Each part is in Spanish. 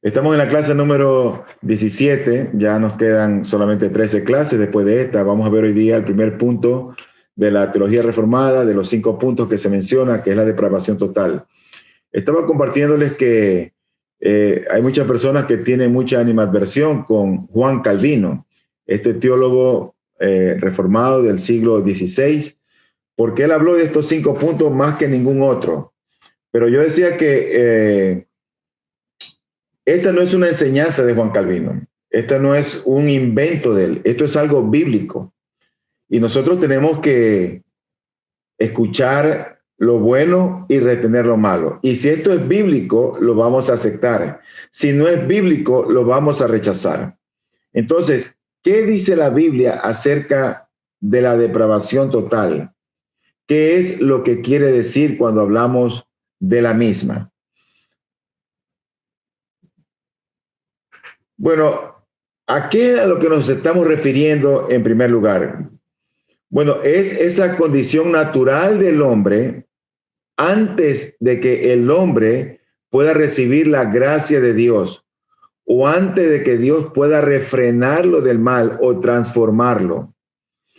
Estamos en la clase número 17, ya nos quedan solamente 13 clases después de esta. Vamos a ver hoy día el primer punto de la teología reformada, de los 5 puntos que se menciona, que es la depravación total. Estaba compartiéndoles que hay muchas personas que tienen mucha animadversión con Juan Calvino, este teólogo reformado del siglo XVI, porque él habló de estos 5 puntos más que ningún otro. Pero yo decía que esta no es una enseñanza de Juan Calvino, esta no es un invento de él, esto es algo bíblico. Y nosotros tenemos que escuchar lo bueno y retener lo malo. Y si esto es bíblico, lo vamos a aceptar. Si no es bíblico, lo vamos a rechazar. Entonces, ¿qué dice la Biblia acerca de la depravación total? ¿Qué es lo que quiere decir cuando hablamos de la misma? Bueno, ¿a qué es a lo que nos estamos refiriendo en primer lugar? Bueno, es esa condición natural del hombre antes de que el hombre pueda recibir la gracia de Dios o antes de que Dios pueda refrenarlo del mal o transformarlo.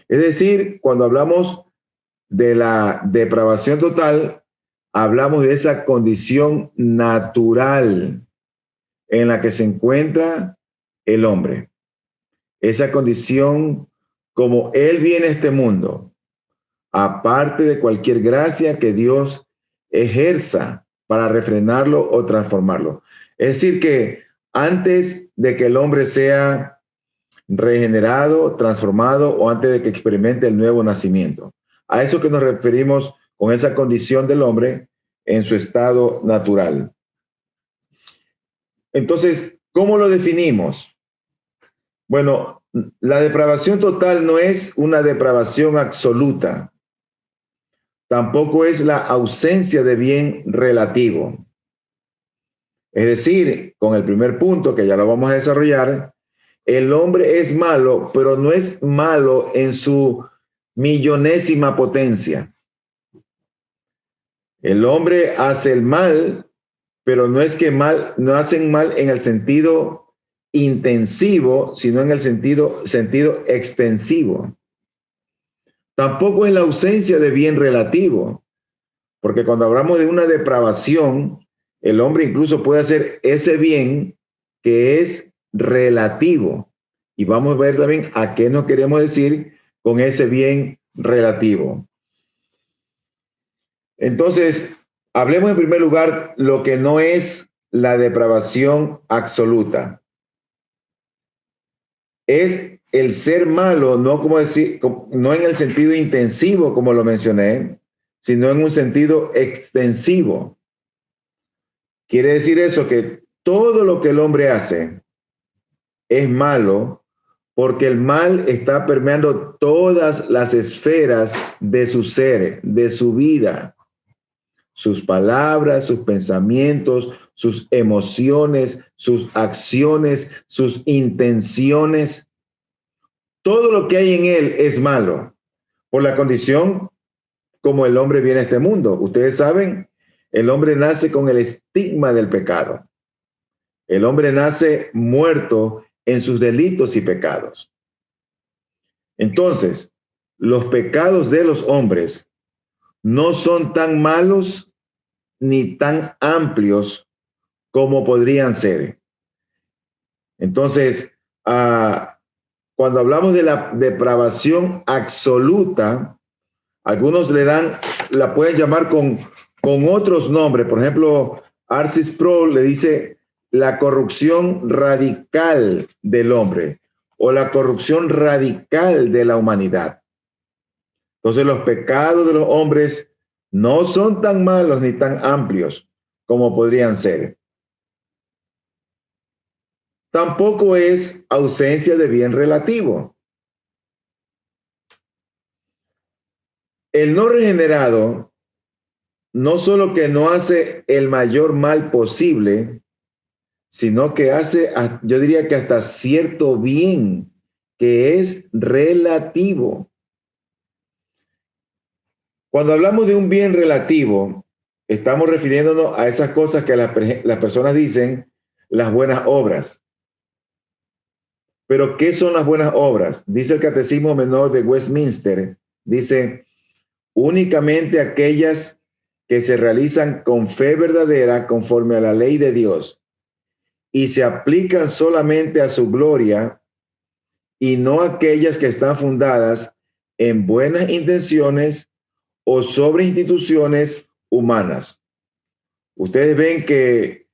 Es decir, cuando hablamos de la depravación total, hablamos de esa condición natural en la que se encuentra el hombre. Esa condición como él viene a este mundo, aparte de cualquier gracia que Dios ejerza para refrenarlo o transformarlo. Es decir, que antes de que el hombre sea regenerado, transformado o antes de que experimente el nuevo nacimiento. A eso que nos referimos con esa condición del hombre en su estado natural. Entonces, ¿cómo lo definimos? Bueno, la depravación total no es una depravación absoluta. Tampoco es la ausencia de bien relativo. Es decir, con el primer punto, que ya lo vamos a desarrollar, el hombre es malo, pero no es malo en su millonésima potencia. El hombre hace el mal, pero no es que no hacen mal en el sentido intensivo, sino en el sentido extensivo. Tampoco es la ausencia de bien relativo, porque cuando hablamos de una depravación, el hombre incluso puede hacer ese bien que es relativo. Y vamos a ver también a qué nos queremos decir con ese bien relativo. Entonces, hablemos en primer lugar lo que no es la depravación absoluta. Es el ser malo, no como decir, no en el sentido intensivo como lo mencioné, sino en un sentido extensivo. Quiere decir eso, que todo lo que el hombre hace es malo porque el mal está permeando todas las esferas de su ser, de su vida. Sus palabras, sus pensamientos, sus emociones, sus acciones, sus intenciones. Todo lo que hay en él es malo por la condición como el hombre viene a este mundo. Ustedes saben, el hombre nace con el estigma del pecado. El hombre nace muerto en sus delitos y pecados. Entonces, los pecados de los hombres no son tan malos ni tan amplios como podrían ser. Entonces, cuando hablamos de la depravación absoluta, algunos la pueden llamar con otros nombres. Por ejemplo, Arcis Sproul le dice la corrupción radical del hombre o la corrupción radical de la humanidad. Entonces, los pecados de los hombres no son tan malos ni tan amplios como podrían ser. Tampoco es ausencia de bien relativo. El no regenerado no solo que no hace el mayor mal posible, sino que hace, yo diría que hasta cierto bien, que es relativo. Cuando hablamos de un bien relativo, estamos refiriéndonos a esas cosas que las personas dicen, las buenas obras. Pero, ¿qué son las buenas obras? Dice el Catecismo Menor de Westminster, dice, únicamente aquellas que se realizan con fe verdadera conforme a la ley de Dios y se aplican solamente a su gloria y no aquellas que están fundadas en buenas intenciones o sobre instituciones humanas. Ustedes ven que,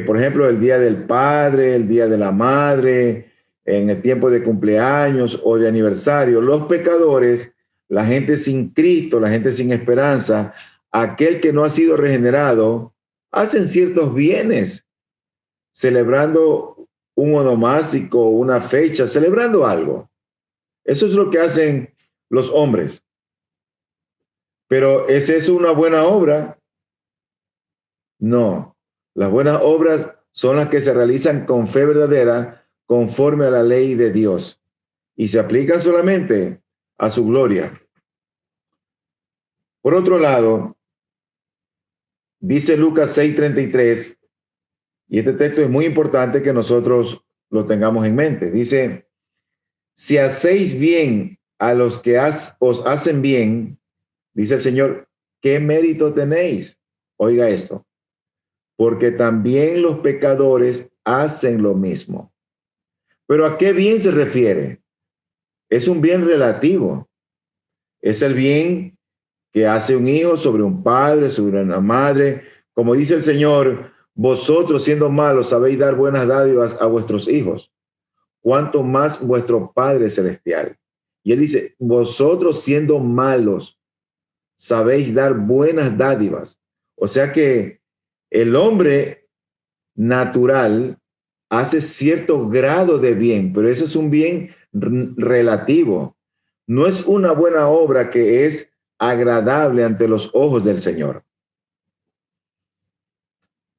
por ejemplo, el Día del Padre, el Día de la Madre, en el tiempo de cumpleaños o de aniversario, los pecadores, la gente sin Cristo, la gente sin esperanza, aquel que no ha sido regenerado, hacen ciertos bienes, celebrando un onomástico, una fecha, celebrando algo. Eso es lo que hacen los hombres. Pero ¿es eso una buena obra? No. Las buenas obras son las que se realizan con fe verdadera, conforme a la ley de Dios, y se aplican solamente a su gloria. Por otro lado, dice Lucas 6:33, y este texto es muy importante que nosotros lo tengamos en mente. Dice, si hacéis bien a los que os hacen bien, dice el Señor, ¿qué mérito tenéis? Oiga esto, porque también los pecadores hacen lo mismo. ¿Pero a qué bien se refiere? Es un bien relativo. Es el bien que hace un hijo sobre un padre, sobre una madre. Como dice el Señor, vosotros siendo malos sabéis dar buenas dádivas a vuestros hijos. ¿Cuánto más vuestro Padre Celestial? Y él dice, vosotros siendo malos sabéis dar buenas dádivas. O sea que el hombre natural hace cierto grado de bien, pero eso es un bien relativo. No es una buena obra que es agradable ante los ojos del Señor.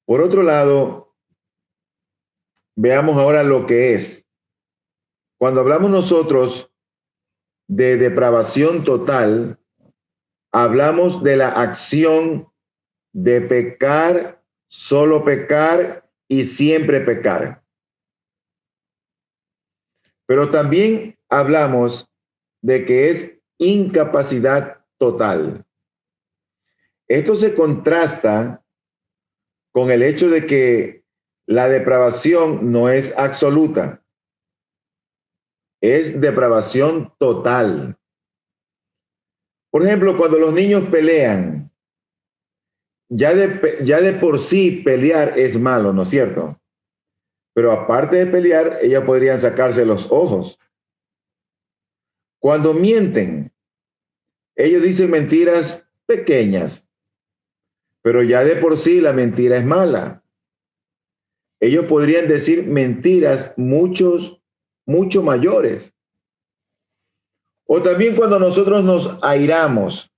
Por otro lado, veamos ahora lo que es. Cuando hablamos nosotros de depravación total, hablamos de la acción de pecar, solo pecar y siempre pecar. Pero también hablamos de que es incapacidad total. Esto se contrasta con el hecho de que la depravación no es absoluta, es depravación total. Por ejemplo, cuando los niños pelean, ya de por sí pelear es malo, ¿no es cierto? Pero aparte de pelear, ellos podrían sacarse los ojos. Cuando mienten, ellos dicen mentiras pequeñas, pero ya de por sí la mentira es mala. Ellos podrían decir mentiras mucho mayores. O también cuando nosotros nos airamos,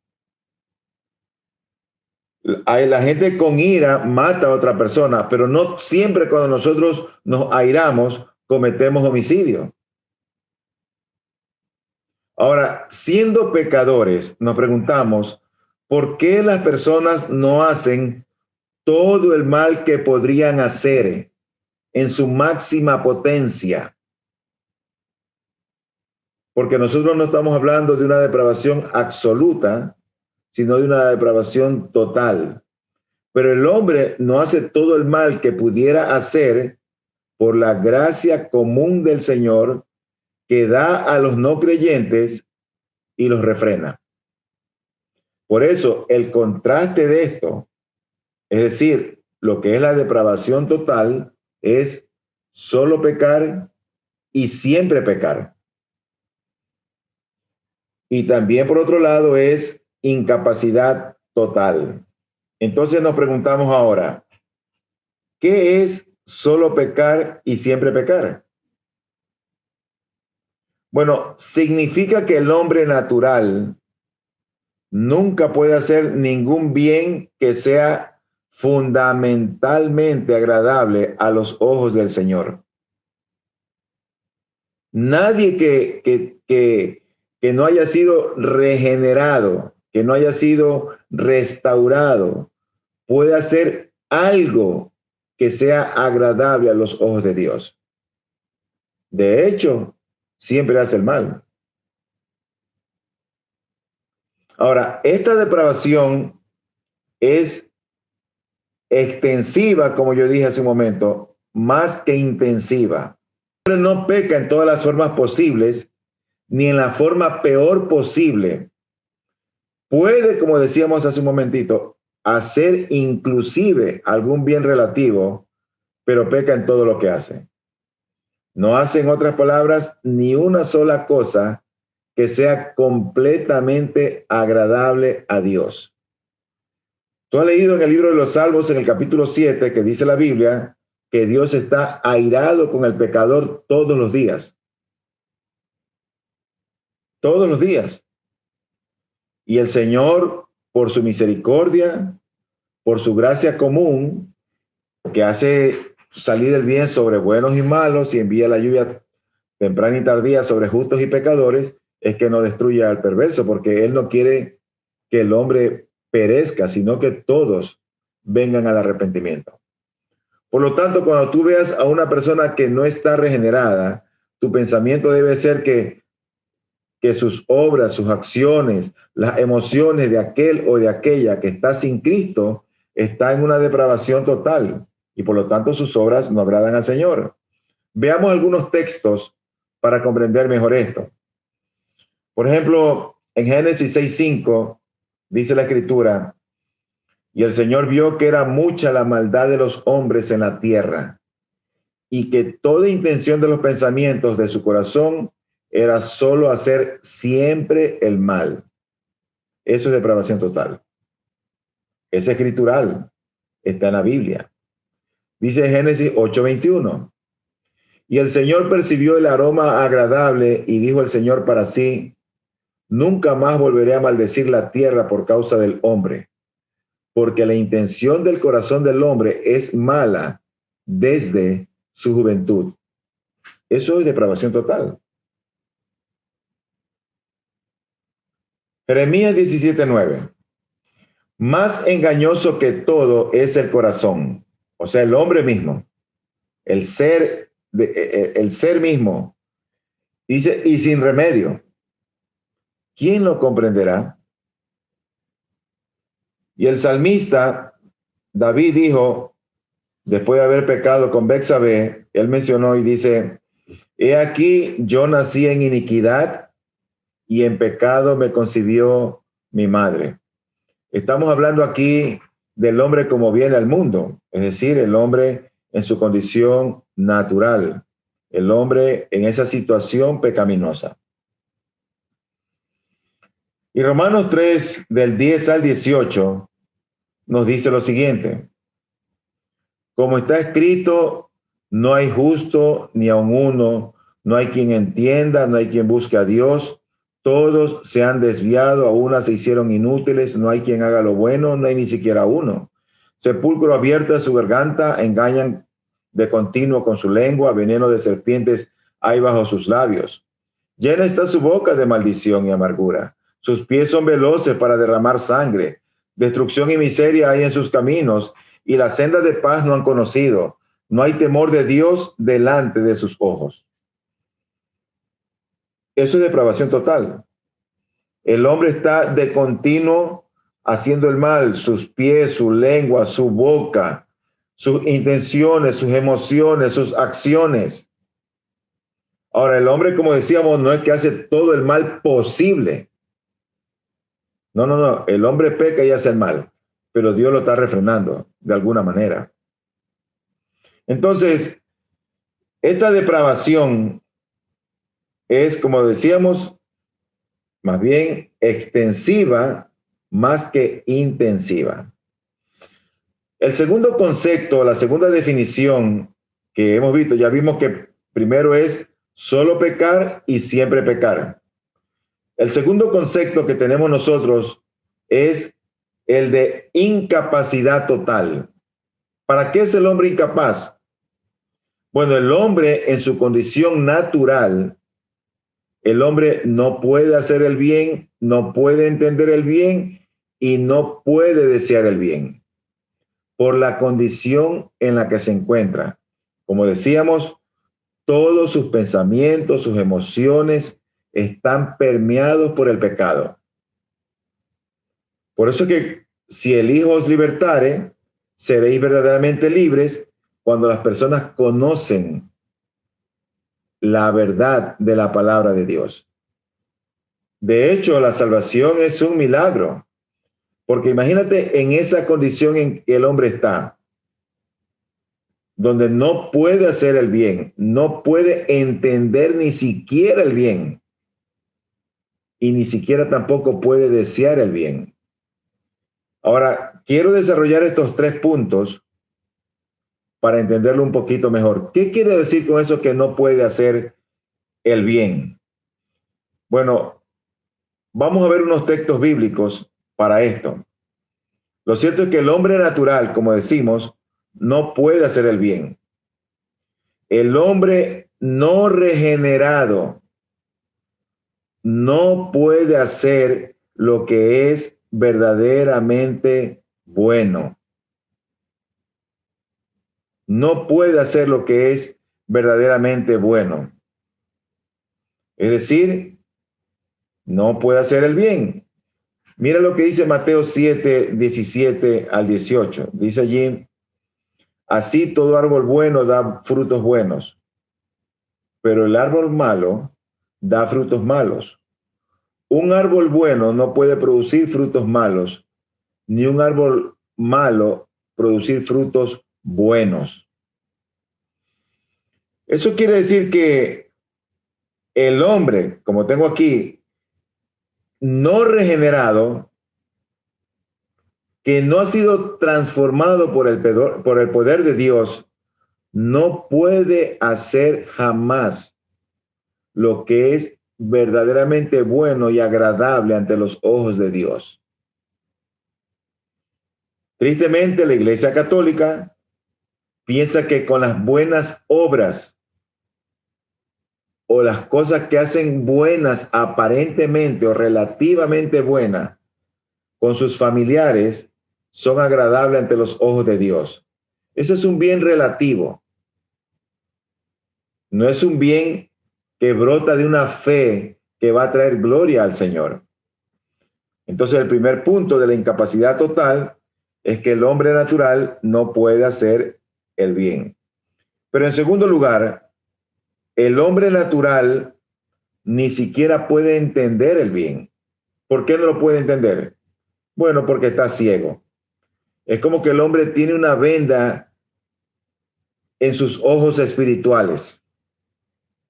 la gente con ira mata a otra persona, pero no siempre cuando nosotros nos airamos cometemos homicidio. Ahora, siendo pecadores, nos preguntamos, ¿por qué las personas no hacen todo el mal que podrían hacer en su máxima potencia? Porque nosotros no estamos hablando de una depravación absoluta, sino de una depravación total. Pero el hombre no hace todo el mal que pudiera hacer por la gracia común del Señor que da a los no creyentes y los refrena. Por eso, el contraste de esto, es decir, lo que es la depravación total, es solo pecar y siempre pecar. Y también, por otro lado, es incapacidad total. Entonces nos preguntamos ahora, ¿qué es solo pecar y siempre pecar? Bueno, significa que el hombre natural nunca puede hacer ningún bien que sea fundamentalmente agradable a los ojos del Señor. Nadie que no haya sido regenerado, que no haya sido restaurado, puede hacer algo que sea agradable a los ojos de Dios. De hecho, siempre hace el mal. Ahora, esta depravación es extensiva, como yo dije hace un momento, más que intensiva. El hombre no peca en todas las formas posibles, ni en la forma peor posible. Puede, como decíamos hace un momentito, hacer inclusive algún bien relativo, pero peca en todo lo que hace. No hace, en otras palabras, ni una sola cosa que sea completamente agradable a Dios. Tú has leído en el libro de los Salmos, en el capítulo 7, que dice la Biblia que Dios está airado con el pecador todos los días. Todos los días. Y el Señor, por su misericordia, por su gracia común, que hace salir el bien sobre buenos y malos y envía la lluvia temprana y tardía sobre justos y pecadores, es que no destruya al perverso, porque Él no quiere que el hombre perezca, sino que todos vengan al arrepentimiento. Por lo tanto, cuando tú veas a una persona que no está regenerada, tu pensamiento debe ser que sus obras, sus acciones, las emociones de aquel o de aquella que está sin Cristo, está en una depravación total y por lo tanto sus obras no agradan al Señor. Veamos algunos textos para comprender mejor esto. Por ejemplo, en Génesis 6:5 dice la Escritura: y el Señor vio que era mucha la maldad de los hombres en la tierra, y que toda intención de los pensamientos de su corazón era solo hacer siempre el mal. Eso es depravación total. Es escritural, está en la Biblia. Dice Génesis 8:21. Y el Señor percibió el aroma agradable y dijo el Señor para sí: nunca más volveré a maldecir la tierra por causa del hombre, porque la intención del corazón del hombre es mala desde su juventud. Eso es depravación total. Jeremías 17:9. Más engañoso que todo es el corazón, o sea, el hombre mismo, el ser mismo. Dice, y sin remedio. ¿Quién lo comprenderá? Y el salmista David dijo, después de haber pecado con Betsabé, él mencionó y dice: he aquí, yo nací en iniquidad y en pecado me concibió mi madre. Estamos hablando aquí del hombre como viene al mundo, es decir, el hombre en su condición natural, el hombre en esa situación pecaminosa. Y Romanos 3, del 10 al 18, nos dice lo siguiente: como está escrito, no hay justo ni aun uno, no hay quien entienda, no hay quien busque a Dios. Todos se han desviado, a una se hicieron inútiles, no hay quien haga lo bueno, no hay ni siquiera uno. Sepulcro abierto es su garganta, engañan de continuo con su lengua, veneno de serpientes hay bajo sus labios. Llena está su boca de maldición y amargura. Sus pies son veloces para derramar sangre. Destrucción y miseria hay en sus caminos, y la senda de paz no han conocido. No hay temor de Dios delante de sus ojos. Eso es depravación total. El hombre está de continuo haciendo el mal, sus pies, su lengua, su boca, sus intenciones, sus emociones, sus acciones. Ahora, el hombre, como decíamos, no es que hace todo el mal posible. No. El hombre peca y hace el mal, pero Dios lo está refrenando de alguna manera. Entonces, esta depravación es, como decíamos, más bien extensiva más que intensiva. El segundo concepto, la segunda definición que hemos visto, ya vimos que primero es solo pecar y siempre pecar. El segundo concepto que tenemos nosotros es el de incapacidad total. ¿Para qué es el hombre incapaz? Bueno, el hombre en su condición natural, el hombre no puede hacer el bien, no puede entender el bien y no puede desear el bien. por la condición en la que se encuentra. Como decíamos, todos sus pensamientos, sus emociones están permeados por el pecado. Por eso que si el Hijo os libertare, seréis verdaderamente libres cuando las personas conocen la verdad de la palabra de Dios. De hecho, la salvación es un milagro, porque imagínate en esa condición en que el hombre está, donde no puede hacer el bien, no puede entender ni siquiera el bien, y ni siquiera tampoco puede desear el bien. Ahora, quiero desarrollar estos 3 puntos para entenderlo un poquito mejor. ¿Qué quiere decir con eso que no puede hacer el bien? Bueno, vamos a ver unos textos bíblicos para esto. Lo cierto es que el hombre natural, como decimos, no puede hacer el bien. El hombre no regenerado no puede hacer lo que es verdaderamente bueno. No puede hacer lo que es verdaderamente bueno. Es decir, no puede hacer el bien. Mira lo que dice Mateo 7, 17 al 18. Dice allí, así todo árbol bueno da frutos buenos, pero el árbol malo da frutos malos. Un árbol bueno no puede producir frutos malos, ni un árbol malo producir frutos buenos. Eso quiere decir que el hombre, como tengo aquí, no regenerado, que no ha sido transformado por el poder de Dios, no puede hacer jamás lo que es verdaderamente bueno y agradable ante los ojos de Dios. Tristemente, la Iglesia Católica piensa que con las buenas obras o las cosas que hacen buenas aparentemente o relativamente buenas con sus familiares son agradables ante los ojos de Dios. Eso es un bien relativo. No es un bien que brota de una fe que va a traer gloria al Señor. Entonces, el primer punto de la incapacidad total es que el hombre natural no puede hacer el bien. Pero en segundo lugar, el hombre natural ni siquiera puede entender el bien. ¿Por qué no lo puede entender? Bueno, porque está ciego. Es como que el hombre tiene una venda en sus ojos espirituales.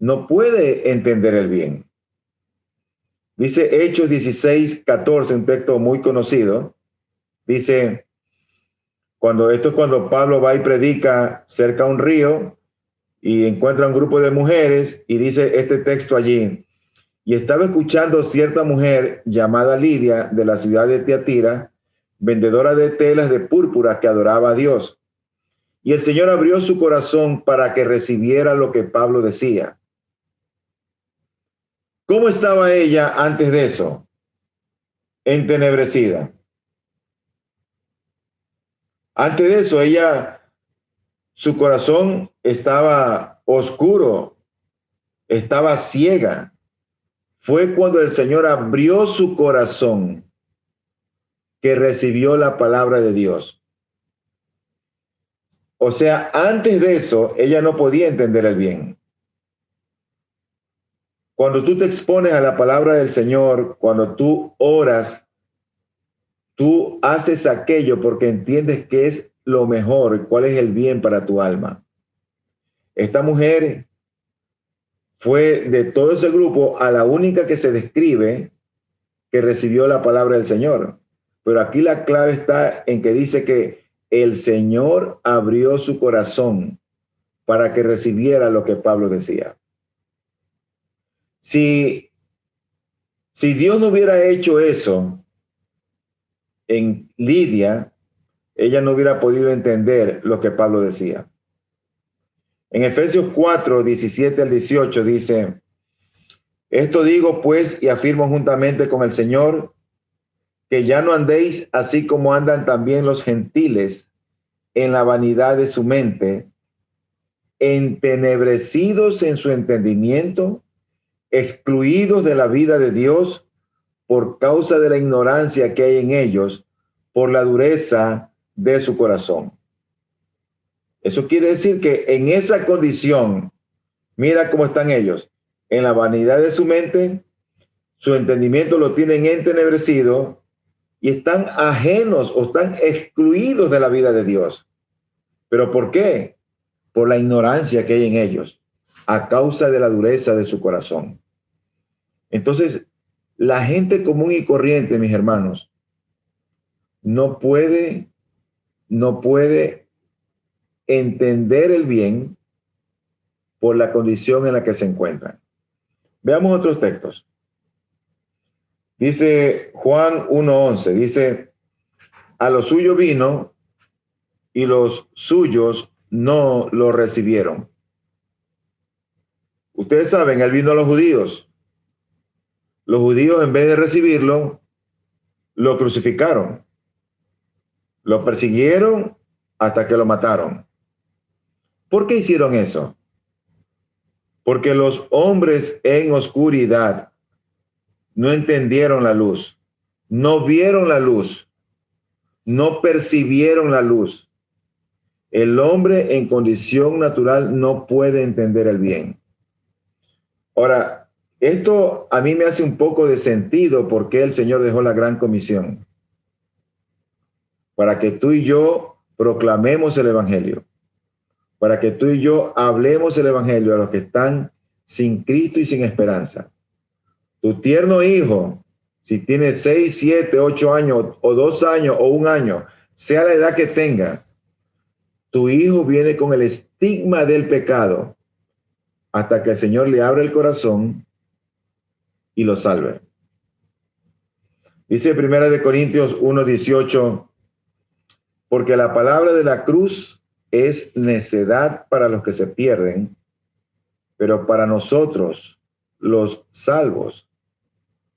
No puede entender el bien. Dice Hechos 16, 14, un texto muy conocido. Dice, cuando Pablo va y predica cerca a un río y encuentra un grupo de mujeres y dice este texto allí, y estaba escuchando cierta mujer llamada Lidia de la ciudad de Tiatira, vendedora de telas de púrpura que adoraba a Dios. Y el Señor abrió su corazón para que recibiera lo que Pablo decía. ¿Cómo estaba ella antes de eso? Entenebrecida. Antes de eso, su corazón estaba oscuro, estaba ciega. Fue cuando el Señor abrió su corazón que recibió la palabra de Dios. O sea, antes de eso, ella no podía entender el bien. Cuando tú te expones a la palabra del Señor, cuando tú oras, tú haces aquello porque entiendes que es lo mejor, cuál es el bien para tu alma. Esta mujer fue de todo ese grupo a la única que se describe que recibió la palabra del Señor. Pero aquí la clave está en que dice que el Señor abrió su corazón para que recibiera lo que Pablo decía. Si Dios no hubiera hecho eso en Lidia, ella no hubiera podido entender lo que Pablo decía. En Efesios 4, 17 al 18 dice, esto digo pues y afirmo juntamente con el Señor, que ya no andéis así como andan también los gentiles en la vanidad de su mente, entenebrecidos en su entendimiento, excluidos de la vida de Dios por causa de la ignorancia que hay en ellos, por la dureza de su corazón. Eso quiere decir que en esa condición, mira cómo están ellos, en la vanidad de su mente, su entendimiento lo tienen entenebrecido y están ajenos o están excluidos de la vida de Dios. ¿Pero por qué? Por la ignorancia que hay en ellos, a causa de la dureza de su corazón. Entonces, la gente común y corriente, mis hermanos, no puede entender el bien por la condición en la que se encuentran. Veamos otros textos. Dice Juan 1:11, dice, a lo suyo vino y los suyos no lo recibieron. Ustedes saben, él vino a los judíos. Los judíos, en vez de recibirlo, lo crucificaron. Lo persiguieron hasta que lo mataron. ¿Por qué hicieron eso? Porque los hombres en oscuridad no entendieron la luz, no vieron la luz, no percibieron la luz. El hombre en condición natural no puede entender el bien. Ahora, esto a mí me hace un poco de sentido porque el Señor dejó la gran comisión para que tú y yo proclamemos el evangelio, para que tú y yo hablemos el evangelio a los que están sin Cristo y sin esperanza. Tu tierno hijo, si tiene 6, 7, 8 años o 2 años o 1 año, sea la edad que tenga, tu hijo viene con el estigma del pecado hasta que el Señor le abra el corazón y lo salve. Dice 1 Corintios 1:18, porque la palabra de la cruz es necedad para los que se pierden, pero para nosotros, los salvos,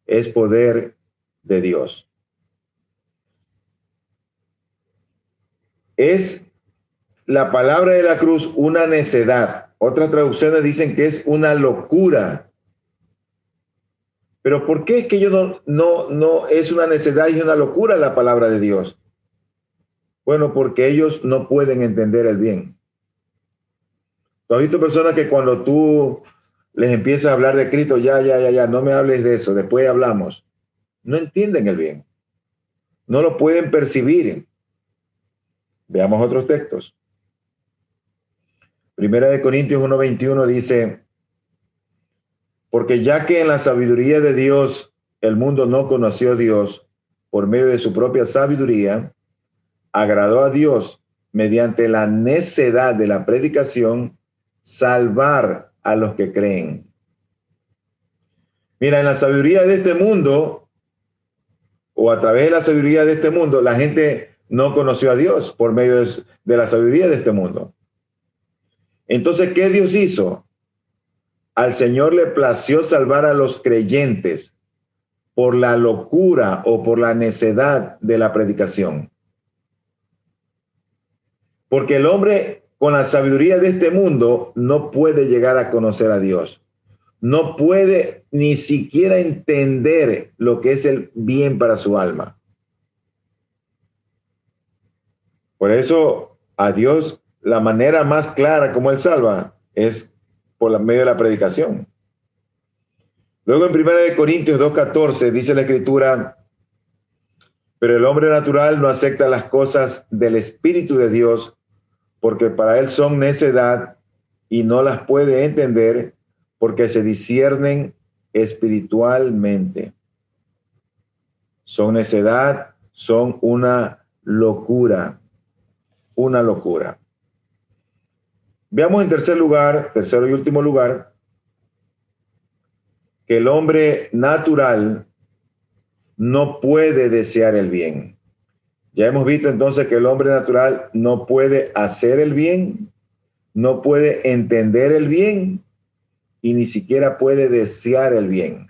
es poder de Dios. Es la palabra de la cruz una necedad. Otras traducciones dicen que es una locura. Pero ¿por qué es que no es una necedad y una locura la palabra de Dios? Bueno, porque ellos no pueden entender el bien. ¿Tú has visto personas que cuando tú les empiezas a hablar de Cristo, ya, no me hables de eso, después hablamos? No entienden el bien. No lo pueden percibir. Veamos otros textos. 1 Corintios 1:21 dice, porque ya que en la sabiduría de Dios el mundo no conoció a Dios por medio de su propia sabiduría, agradó a Dios mediante la necedad de la predicación salvar a los que creen. Mira, en la sabiduría de este mundo, o a través de la sabiduría de este mundo, la gente no conoció a Dios por medio de la sabiduría de este mundo. Entonces, ¿qué Dios hizo? Al Señor le plació salvar a los creyentes por la locura o por la necedad de la predicación. Porque el hombre con la sabiduría de este mundo no puede llegar a conocer a Dios. No puede ni siquiera entender lo que es el bien para su alma. Por eso a Dios la manera más clara como Él salva es por medio de la predicación. Luego en 1 Corintios 2:14 dice la Escritura, pero el hombre natural no acepta las cosas del Espíritu de Dios porque para él son necedad y no las puede entender porque se disciernen espiritualmente. Son necedad, son una locura, una locura. Veamos en tercero y último lugar, que el hombre natural no puede desear el bien. Ya hemos visto entonces que el hombre natural no puede hacer el bien, no puede entender el bien y ni siquiera puede desear el bien.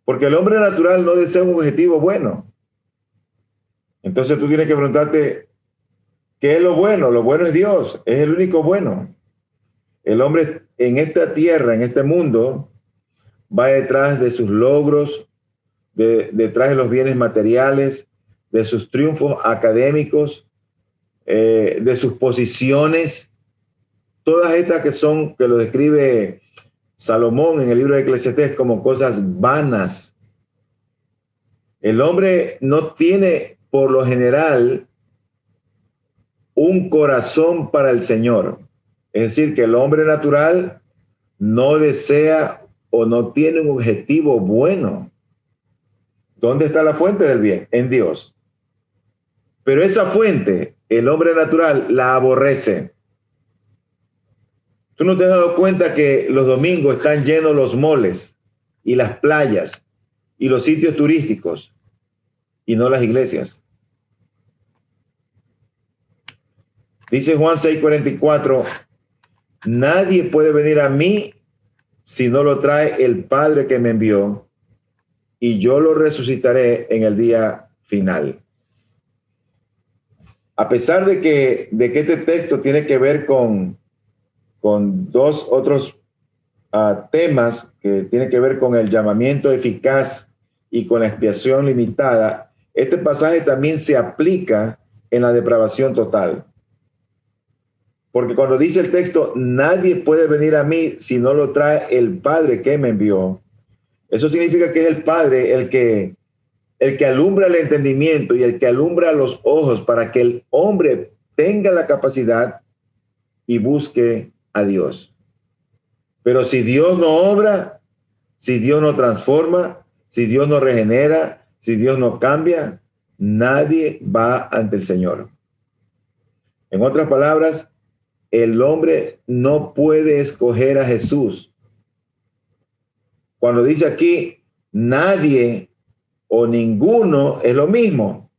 Porque el hombre natural no desea un objetivo bueno. Entonces tú tienes que preguntarte, ¿Qué es lo bueno? Lo bueno es Dios, es el único bueno. El hombre en esta tierra, en este mundo, va detrás de sus logros, detrás de los bienes materiales, de sus triunfos académicos, de sus posiciones, todas estas que lo describe Salomón en el libro de Eclesiastés como cosas vanas. El hombre no tiene, por lo general, un corazón para el Señor. Es decir, que el hombre natural no desea o no tiene un objetivo bueno. ¿Dónde está la fuente del bien? En Dios. Pero esa fuente, el hombre natural la aborrece. ¿Tú no te has dado cuenta que los domingos están llenos los moles y las playas y los sitios turísticos y no las iglesias? Dice Juan 6:44, nadie puede venir a mí si no lo trae el Padre que me envió, y yo lo resucitaré en el día final. A pesar de que este texto tiene que ver con dos otros temas que tienen que ver con el llamamiento eficaz y con la expiación limitada, este pasaje también se aplica en la depravación total. Porque cuando dice el texto, nadie puede venir a mí si no lo trae el Padre que me envió, eso significa que es el Padre el que alumbra el entendimiento y el que alumbra los ojos para que el hombre tenga la capacidad y busque a Dios. Pero si Dios no obra, si Dios no transforma, si Dios no regenera, si Dios no cambia, nadie va ante el Señor. En otras palabras, el hombre no puede escoger a Jesús. Cuando dice aquí, nadie o ninguno, es lo mismo.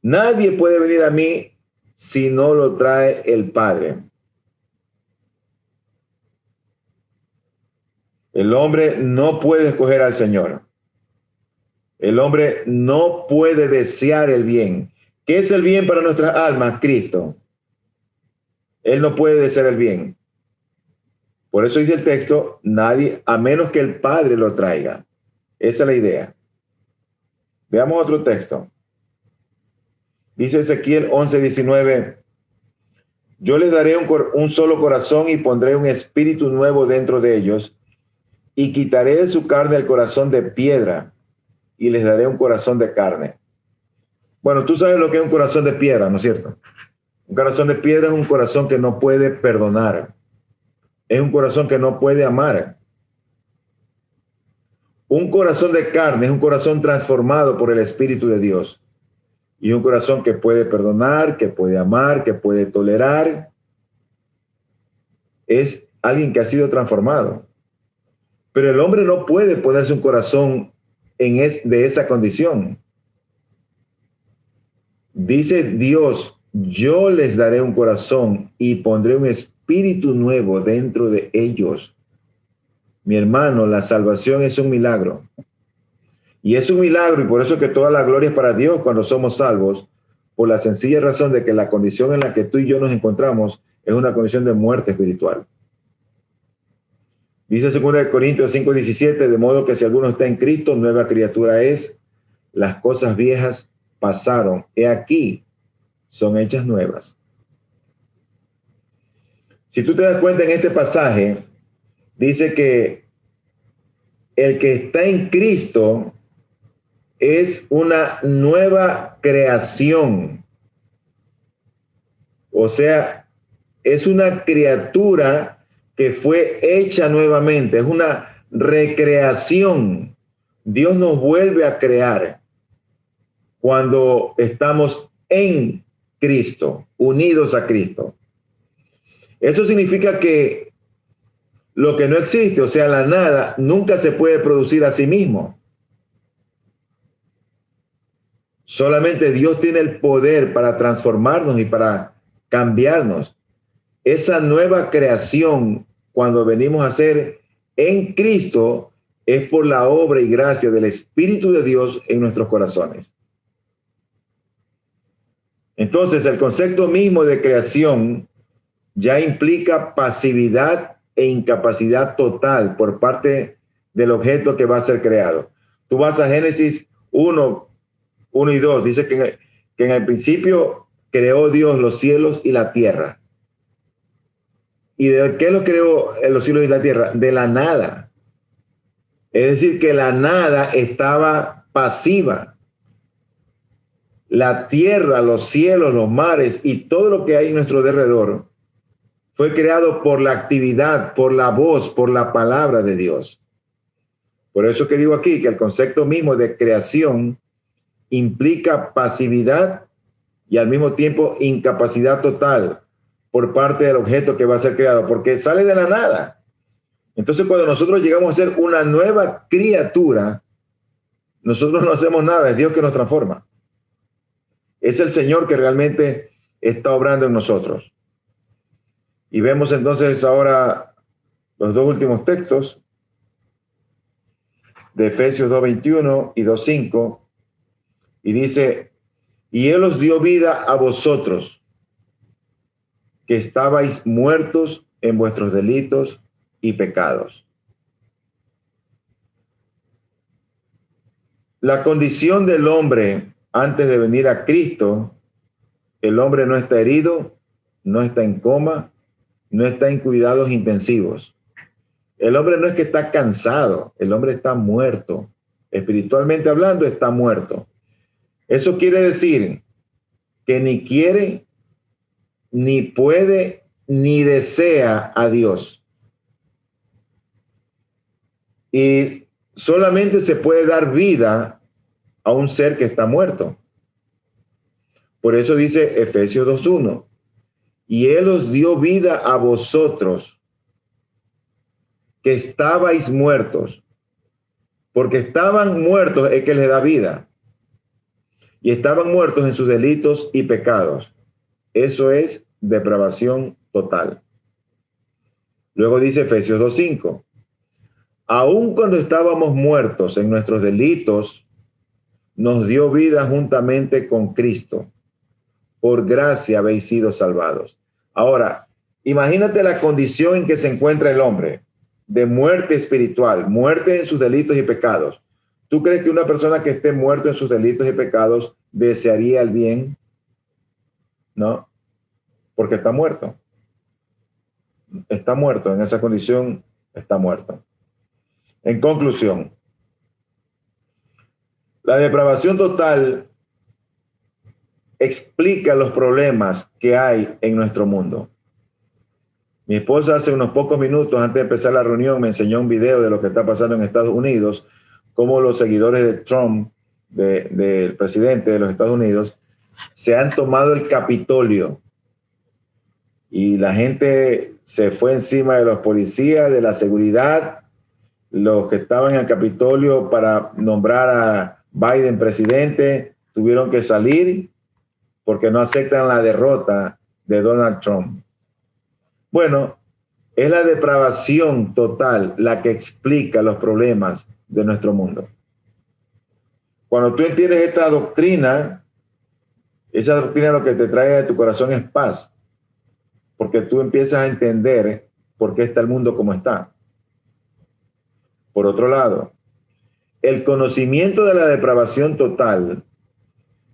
Nadie puede venir a mí si no lo trae el Padre. El hombre no puede escoger al Señor. El hombre no puede desear el bien. ¿Qué es el bien para nuestras almas? Cristo. Él no puede desear el bien. Por eso dice el texto, nadie, a menos que el Padre lo traiga. Esa es la idea. Veamos otro texto. Dice Ezequiel 11:19, yo les daré un solo corazón y pondré un espíritu nuevo dentro de ellos y quitaré de su carne el corazón de piedra y les daré un corazón de carne. Bueno, tú sabes lo que es un corazón de piedra, ¿no es cierto? Un corazón de piedra es un corazón que no puede perdonar. Es un corazón que no puede amar. Un corazón de carne es un corazón transformado por el Espíritu de Dios. Y un corazón que puede perdonar, que puede amar, que puede tolerar. Es alguien que ha sido transformado. Pero el hombre no puede ponerse un corazón de esa condición. Dice Dios, yo les daré un corazón y pondré un espíritu nuevo dentro de ellos. Mi hermano, la salvación es un milagro. Y es un milagro, y por eso que toda la gloria es para Dios cuando somos salvos, por la sencilla razón de que la condición en la que tú y yo nos encontramos es una condición de muerte espiritual. Dice 2 Corintios 5:17, de modo que si alguno está en Cristo, nueva criatura es, las cosas viejas pasaron, he aquí, son hechas nuevas. Si tú te das cuenta en este pasaje, dice que el que está en Cristo es una nueva creación. O sea, es una criatura que fue hecha nuevamente, es una recreación. Dios nos vuelve a crear cuando estamos en Cristo, unidos a Cristo. Eso significa que lo que no existe, o sea, la nada, nunca se puede producir a sí mismo. Solamente Dios tiene el poder para transformarnos y para cambiarnos. Esa nueva creación, cuando venimos a ser en Cristo, es por la obra y gracia del Espíritu de Dios en nuestros corazones. Entonces, el concepto mismo de creación ya implica pasividad e incapacidad total por parte del objeto que va a ser creado. Tú vas a Génesis 1 y 2, dice que en el principio creó Dios los cielos y la tierra. ¿Y de qué lo creó los cielos y la tierra? De la nada. Es decir, que la nada estaba pasiva. La tierra, los cielos, los mares y todo lo que hay en nuestro alrededor fue creado por la actividad, por la voz, por la palabra de Dios. Por eso que digo aquí que el concepto mismo de creación implica pasividad y al mismo tiempo incapacidad total por parte del objeto que va a ser creado, porque sale de la nada. Entonces, cuando nosotros llegamos a ser una nueva criatura, nosotros no hacemos nada, es Dios que nos transforma. Es el Señor que realmente está obrando en nosotros. Y vemos entonces ahora los dos últimos textos de Efesios 2:21 y 2:5, y dice: y Él os dio vida a vosotros, que estabais muertos en vuestros delitos y pecados. La condición del hombre antes de venir a Cristo, el hombre no está herido, no está en coma, no está en cuidados intensivos. El hombre no es que está cansado, el hombre está muerto. Espiritualmente hablando, está muerto. Eso quiere decir que ni quiere, ni puede, ni desea a Dios. Y solamente se puede dar vida a un ser que está muerto. Por eso dice Efesios 2:1, y Él os dio vida a vosotros, que estabais muertos. Porque estaban muertos es que les da vida. Y estaban muertos en sus delitos y pecados. Eso es depravación total. Luego dice Efesios 2:5, aun cuando estábamos muertos en nuestros delitos, nos dio vida juntamente con Cristo. Por gracia habéis sido salvados. Ahora, imagínate la condición en que se encuentra el hombre, de muerte espiritual, muerte en sus delitos y pecados. ¿Tú crees que una persona que esté muerto en sus delitos y pecados desearía el bien? No, porque está muerto. Está muerto, en esa condición está muerto. En conclusión, la depravación total explica los problemas que hay en nuestro mundo. Mi esposa hace unos pocos minutos antes de empezar la reunión me enseñó un video de lo que está pasando en Estados Unidos, cómo los seguidores de Trump, del presidente de los Estados Unidos, se han tomado el Capitolio y la gente se fue encima de los policías, de la seguridad, los que estaban en el Capitolio para nombrar a Biden presidente, tuvieron que salir porque no aceptan la derrota de Donald Trump. Bueno, es la depravación total la que explica los problemas de nuestro mundo. Cuando tú entiendes esta doctrina, esa doctrina lo que te trae de tu corazón es paz, porque tú empiezas a entender por qué está el mundo como está. Por otro lado, el conocimiento de la depravación total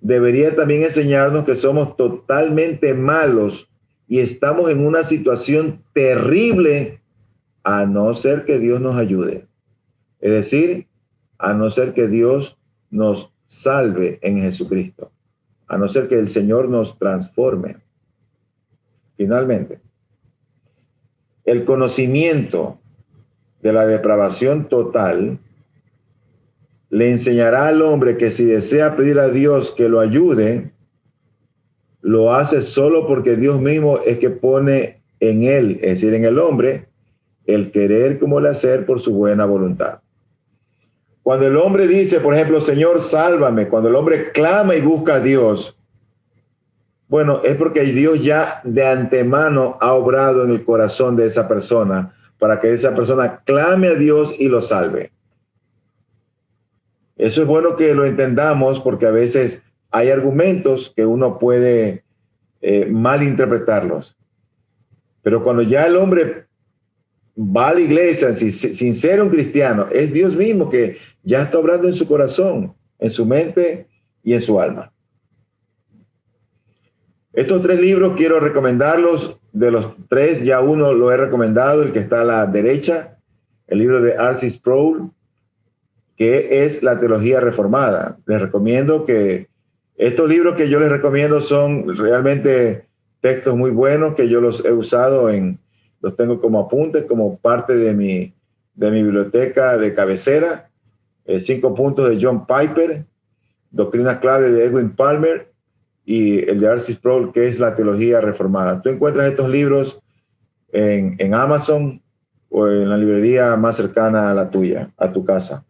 debería también enseñarnos que somos totalmente malos y estamos en una situación terrible a no ser que Dios nos ayude. Es decir, a no ser que Dios nos salve en Jesucristo, a no ser que el Señor nos transforme. Finalmente, el conocimiento de la depravación total le enseñará al hombre que si desea pedir a Dios que lo ayude, lo hace solo porque Dios mismo es que pone en él, es decir, en el hombre, el querer como el hacer por su buena voluntad. Cuando el hombre dice, por ejemplo, Señor, sálvame, cuando el hombre clama y busca a Dios, bueno, es porque Dios ya de antemano ha obrado en el corazón de esa persona para que esa persona clame a Dios y lo salve. Eso es bueno que lo entendamos porque a veces hay argumentos que uno puede malinterpretarlos. Pero cuando ya el hombre va a la iglesia sin ser un cristiano, es Dios mismo que ya está obrando en su corazón, en su mente y en su alma. Estos 3 libros quiero recomendarlos. De los 3, ya uno lo he recomendado, el que está a la derecha, el libro de R.C. Sproul, que es la teología reformada. Les recomiendo que estos libros que yo les recomiendo son realmente textos muy buenos, que yo los he usado los tengo como apuntes, como parte de mi biblioteca de cabecera. 5 puntos de John Piper, Doctrinas clave de Edwin Palmer, y el de R.C. Sproul, que es la teología reformada. Tú encuentras estos libros en Amazon o en la librería más cercana a la tuya, a tu casa.